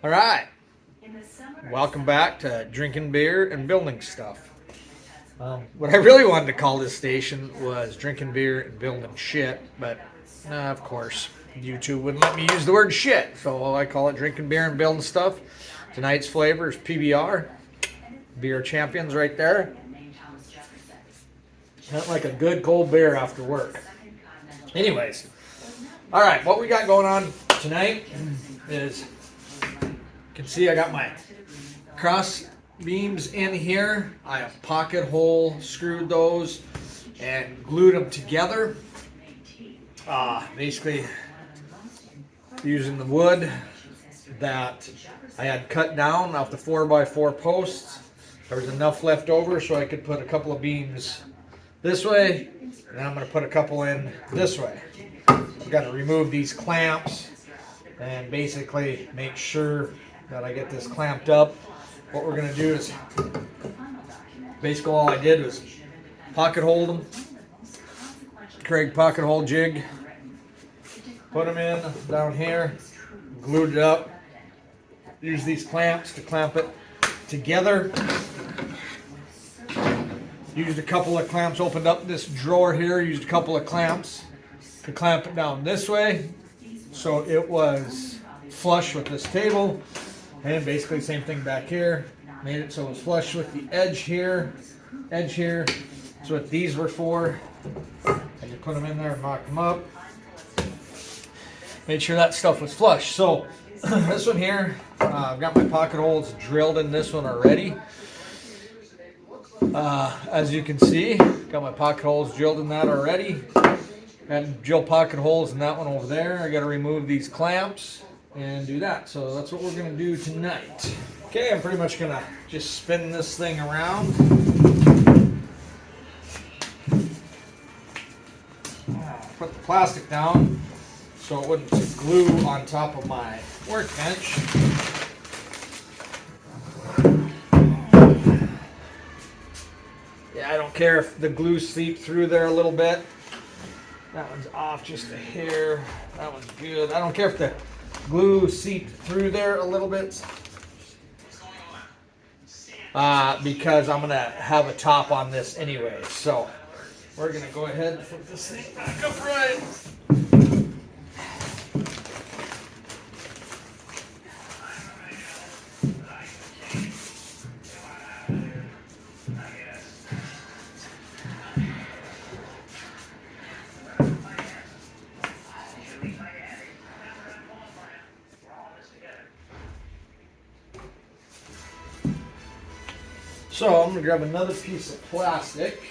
All right, welcome back to Drinking Beer and Building Stuff. What I really wanted to call this station was Drinking Beer and Building Shit, but of course, YouTube wouldn't let me use the word shit, so I call it Drinking Beer and Building Stuff. Tonight's flavor is PBR, Beer Champions right there. Not like a good cold beer after work. Anyways, all right, what we got going on tonight is, you can see I got my cross beams in here. I have pocket hole screwed those and glued them together. Basically using the wood that I had cut down off the 4x4 posts. There was enough left over so I could put a couple of beams this way, and I'm going to put a couple in this way. I've got to remove these clamps and basically make sure that I get this clamped up. What we're going to do is, basically all I did was pocket hold them, Craig pocket hole jig, put them in down here, glued it up, use these clamps to clamp it together. Used a couple of clamps, opened up this drawer here, used a couple of clamps to clamp it down this way so it was flush with this table. And basically same thing back here. Made it so it was flush with the edge here. That's what these were for. And you put them in there and knock them up. Made sure that stuff was flush. So this one here, I've got my pocket holes drilled in this one already. As you can see, got my pocket holes drilled in that already. Got drill pocket holes in that one over there. I got to remove these clamps and do that. So that's what we're going to do tonight. Okay, I'm pretty much going to just spin this thing around. Put the plastic down so it wouldn't glue on top of my workbench. Yeah, I don't care if the glue seeped through there a little bit. That one's off just a hair. That one's good. I don't care if the glue seeped through there a little bit. Because I'm going to have a top on this anyway. So we're going to go ahead and put this thing back upright. So I'm going to grab another piece of plastic.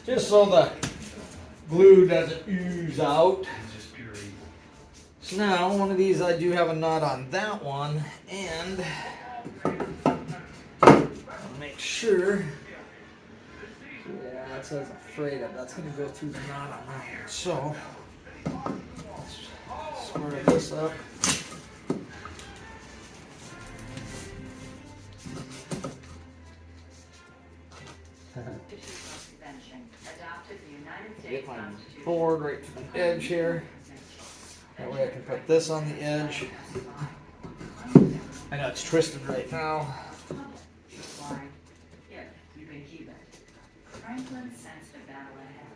Just so the glue doesn't ooze out. So now one of these, I do have a knot on that one, and I'll make sure. Yeah, that's what I was afraid of. That's going to go through the knot on that one. So, let's square this up. Get my board right to the edge here. That way I can put this on the edge. I know it's twisted right now. Franklin sensed a battle ahead,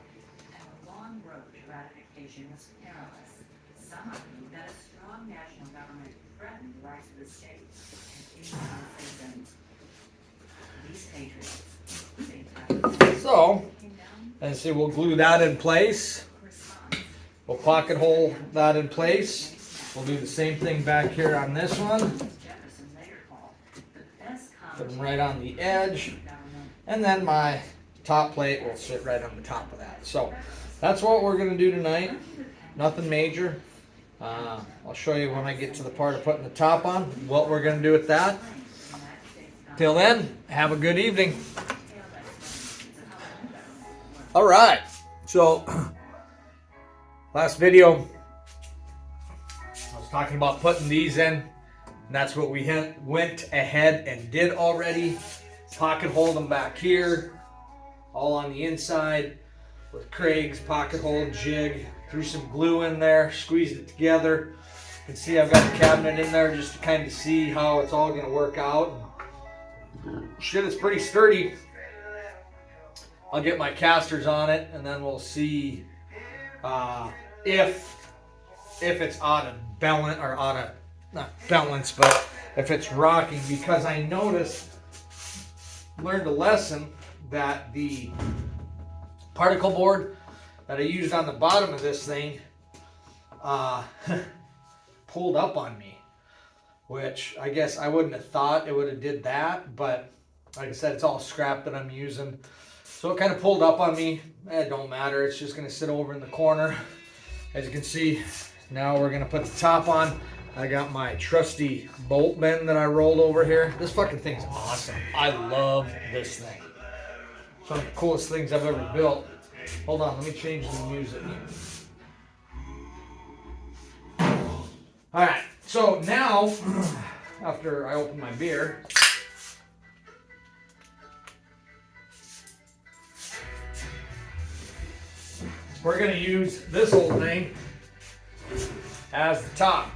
and the long road to ratification was perilous. Some argued that a strong national government threatened the rights of the states and these patriots, So, and see, we'll glue that in place. We'll pocket hole that in place. We'll do the same thing back here on this one. Put them right on the edge. And then my top plate will sit right on the top of that. So that's what we're going to do tonight. Nothing major. I'll show you when I get to the part of putting the top on what we're going to do with that. Till then, have a good evening. All right. So last video, I was talking about putting these in. And that's what we went ahead and did already. pocket hold them back here, all on the inside with Craig's pocket hold jig. Threw some glue in there, squeezed it together. You can see I've got the cabinet in there just to kind of see how it's all going to work out. Shit, it's pretty sturdy. I'll get my casters on it, and then we'll see if it's out of balance, or out of, not balance, but if it's rocking, because I learned a lesson that the particle board that I used on the bottom of this thing pulled up on me, which I guess I wouldn't have thought it would have did that, but like I said, it's all scrap that I'm using. So it kind of pulled up on me. It don't matter, it's just gonna sit over in the corner. As you can see, now we're gonna put the top on. I got my trusty bolt bend that I rolled over here. This fucking thing's awesome. I love this thing. It's one of the coolest things I've ever built. Hold on, let me change the music. Alright, so now, after I open my beer, we're going to use this old thing as the top.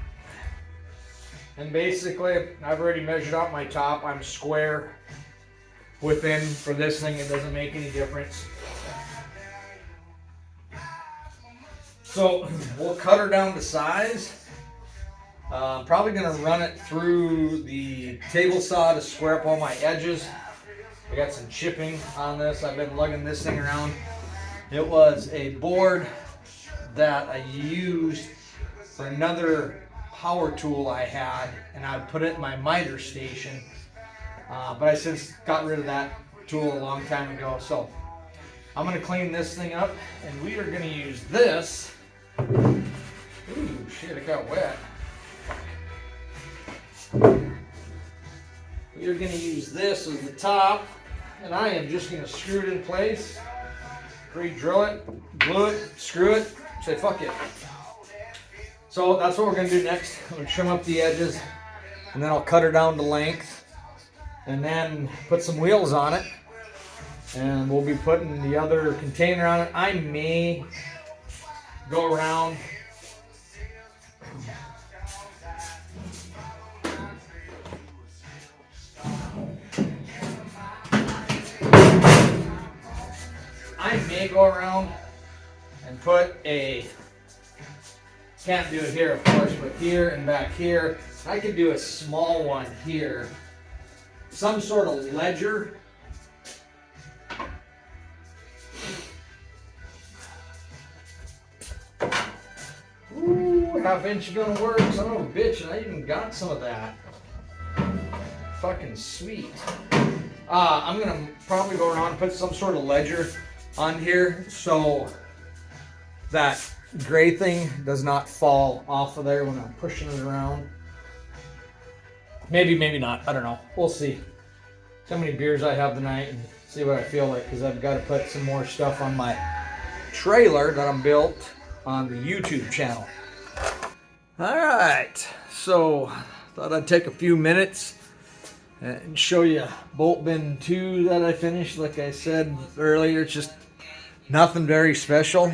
And basically, I've already measured out my top. I'm square within for this thing. It doesn't make any difference. So we'll cut her down to size. I'm probably going to run it through the table saw to square up all my edges. I got some chipping on this. I've been lugging this thing around. It was a board that I used for another power tool I had, and I put it in my miter station. But I since got rid of that tool a long time ago. So I'm going to clean this thing up, and we are going to use this. Ooh, shit, it got wet. We are going to use this as the top, and I am just going to screw it in place. Pre-drill it, glue it, screw it, say fuck it. So that's what we're going to do next. I'm going to trim up the edges, and then I'll cut her down to length, and then put some wheels on it, and we'll be putting the other container on it. I may go around and put a, can't do it here of course, but here and back here, I could do a small one here, some sort of ledger. Ooh, half inch gonna work, son of a bitch, and I even got some of that. Fucking sweet. I'm gonna probably go around and put some sort of ledger on here so that gray thing does not fall off of there when I'm pushing it around. Maybe, maybe not. I don't know. We'll see. See how many beers I have tonight and see what I feel like, because I've got to put some more stuff on my trailer that I'm built on the YouTube channel. Alright, so thought I'd take a few minutes and show you bolt bin 2 that I finished. Like I said earlier, it's just nothing very special.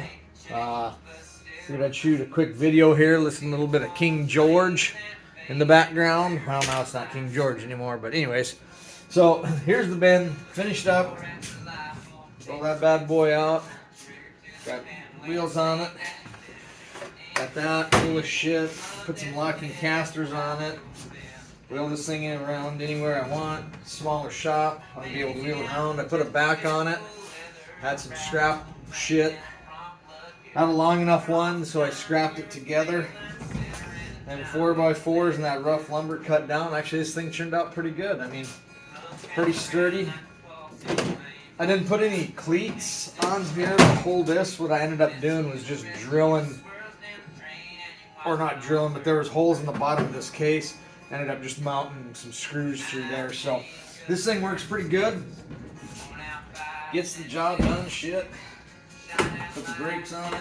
Figured I'd shoot a quick video here, listen to a little bit of King George in the background. Well, now it's not King George anymore, but anyways. So here's the bin, finished up. Roll that bad boy out. Got wheels on it. Got that cool as shit. Put some locking casters on it. Wheel this thing around anywhere I want. Smaller shop, I'll be able to wheel it around. I put a back on it. Had some scrap shit. I have a long enough one, so I scrapped it together. And 4x4s and that rough lumber cut down. Actually, this thing turned out pretty good. I mean, pretty sturdy. I didn't put any cleats on here to hold this. What I ended up doing was just drilling, or not drilling, but there was holes in the bottom of this case. Ended up just mounting some screws through there. So this thing works pretty good. Gets the job done, shit. Put the brakes on it.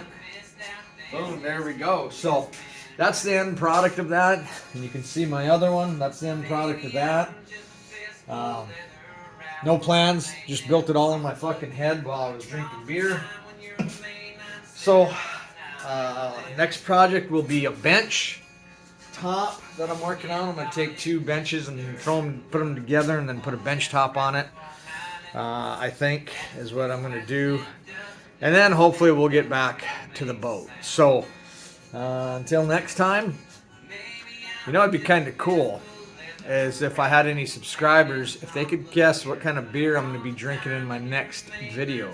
Boom, there we go. So that's the end product of that. And you can see my other one. That's the end product of that. No plans, just built it all in my fucking head while I was drinking beer. So, next project will be a bench top that I'm working on. I'm going to take 2 benches and put them together and then put a bench top on it. I think is what I'm going to do. And then hopefully we'll get back to the boat. So, until next time, you know, it'd be kind of cool is if I had any subscribers, if they could guess what kind of beer I'm going to be drinking in my next video.